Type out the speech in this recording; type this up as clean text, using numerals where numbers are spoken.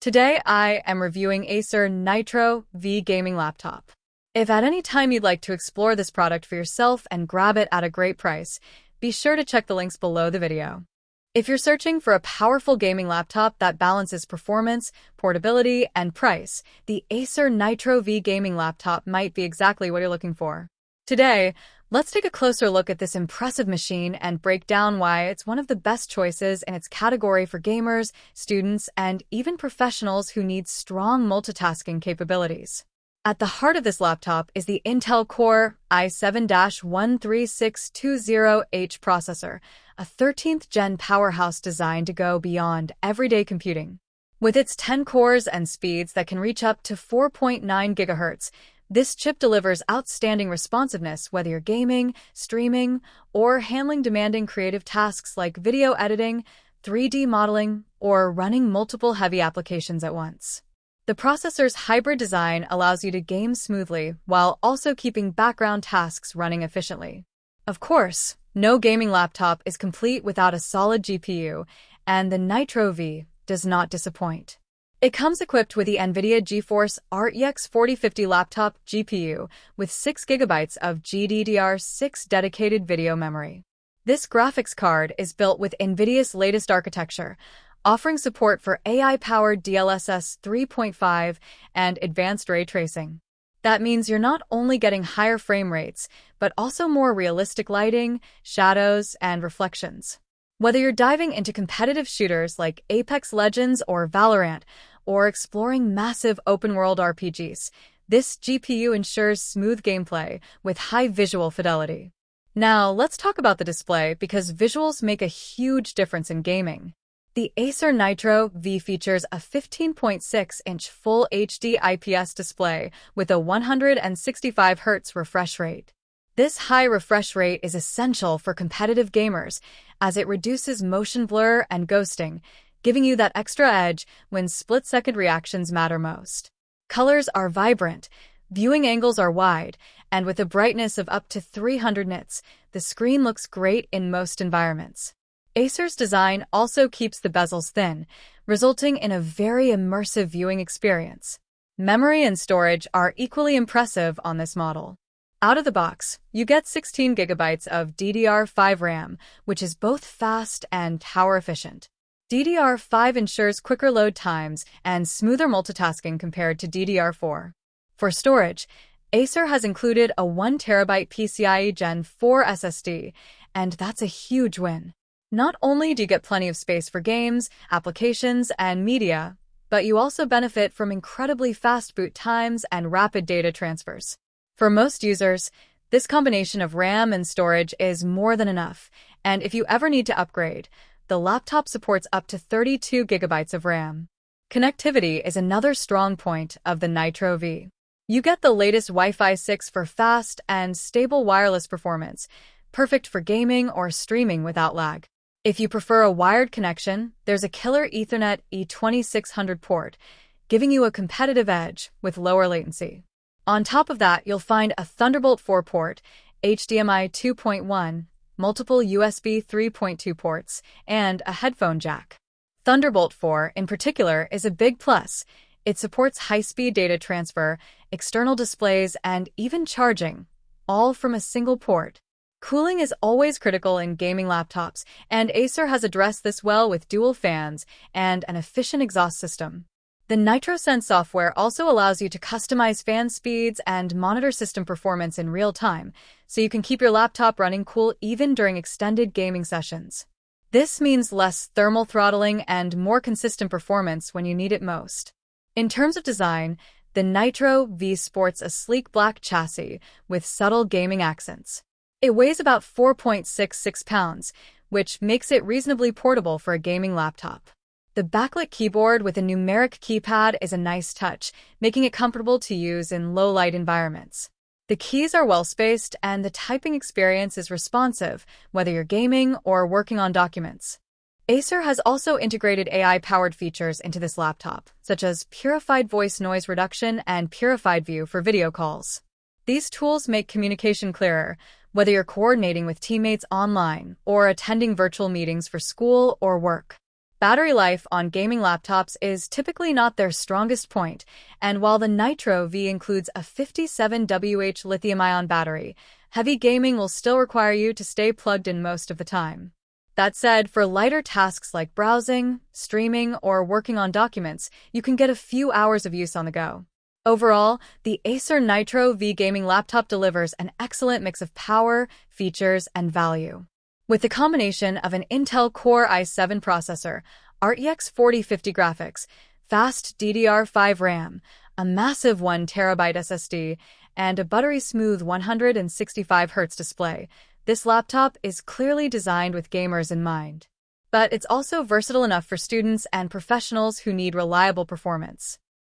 Today I am reviewing Acer Nitro V gaming laptop. If at any time you'd like to explore this product for yourself and grab it at a great price, be sure to check the links below the video. If you're searching for a powerful gaming laptop that balances performance, portability, and price, the Acer Nitro V gaming laptop might be exactly what you're looking for. Today, let's take a closer look at this impressive machine and break down why it's one of the best choices in its category for gamers, students, and even professionals who need strong multitasking capabilities. At the heart of this laptop is the Intel Core i7-13620H processor, a 13th Gen powerhouse designed to go beyond everyday computing. With its 10 cores and speeds that can reach up to 4.9 GHz, this chip delivers outstanding responsiveness whether you're gaming, streaming, or handling demanding creative tasks like video editing, 3D modeling, or running multiple heavy applications at once. The processor's hybrid design allows you to game smoothly while also keeping background tasks running efficiently. Of course, no gaming laptop is complete without a solid GPU, and the Nitro V does not disappoint. It comes equipped with the NVIDIA GeForce RTX 4050 laptop GPU with 6 GB of GDDR6 dedicated video memory. This graphics card is built with NVIDIA's latest architecture, offering support for AI-powered DLSS 3.5 and advanced ray tracing. That means you're not only getting higher frame rates, but also more realistic lighting, shadows, and reflections. Whether you're diving into competitive shooters like Apex Legends or Valorant, or exploring massive open-world RPGs, this GPU ensures smooth gameplay with high visual fidelity. Now, let's talk about the display because visuals make a huge difference in gaming. The Acer Nitro V features a 15.6-inch Full HD IPS display with a 165 Hz refresh rate. This high refresh rate is essential for competitive gamers as it reduces motion blur and ghosting, giving you that extra edge when split-second reactions matter most. Colors are vibrant, viewing angles are wide, and with a brightness of up to 300 nits, the screen looks great in most environments. Acer's design also keeps the bezels thin, resulting in a very immersive viewing experience. Memory and storage are equally impressive on this model. Out of the box, you get 16 GB of DDR5 RAM, which is both fast and power-efficient. DDR5 ensures quicker load times and smoother multitasking compared to DDR4. For storage, Acer has included a 1TB PCIe Gen 4 SSD, and that's a huge win. Not only do you get plenty of space for games, applications, and media, but you also benefit from incredibly fast boot times and rapid data transfers. For most users, this combination of RAM and storage is more than enough, and if you ever need to upgrade, the laptop supports up to 32 GB of RAM. Connectivity is another strong point of the Nitro V. You get the latest Wi-Fi 6 for fast and stable wireless performance, perfect for gaming or streaming without lag. If you prefer a wired connection, there's a killer Ethernet E2600 port, giving you a competitive edge with lower latency. On top of that, you'll find a Thunderbolt 4 port, HDMI 2.1, multiple USB 3.2 ports, and a headphone jack. Thunderbolt 4, in particular, is a big plus. It supports high-speed data transfer, external displays, and even charging, all from a single port. Cooling is always critical in gaming laptops, and Acer has addressed this well with dual fans and an efficient exhaust system. The NitroSense software also allows you to customize fan speeds and monitor system performance in real time, so you can keep your laptop running cool even during extended gaming sessions. This means less thermal throttling and more consistent performance when you need it most. In terms of design, the Nitro V sports a sleek black chassis with subtle gaming accents. It weighs about 4.66 pounds, which makes it reasonably portable for a gaming laptop. The backlit keyboard with a numeric keypad is a nice touch, making it comfortable to use in low-light environments. The keys are well-spaced and the typing experience is responsive, whether you're gaming or working on documents. Acer has also integrated AI-powered features into this laptop, such as purified voice noise reduction and purified view for video calls. These tools make communication clearer, whether you're coordinating with teammates online or attending virtual meetings for school or work. Battery life on gaming laptops is typically not their strongest point, and while the Nitro V includes a 57Wh lithium-ion battery, heavy gaming will still require you to stay plugged in most of the time. That said, for lighter tasks like browsing, streaming, or working on documents, you can get a few hours of use on the go. Overall, the Acer Nitro V gaming laptop delivers an excellent mix of power, features, and value. With the combination of an Intel Core i7 processor, RTX 4050 graphics, fast DDR5 RAM, a massive 1TB SSD, and a buttery-smooth 165Hz display, this laptop is clearly designed with gamers in mind. But it's also versatile enough for students and professionals who need reliable performance.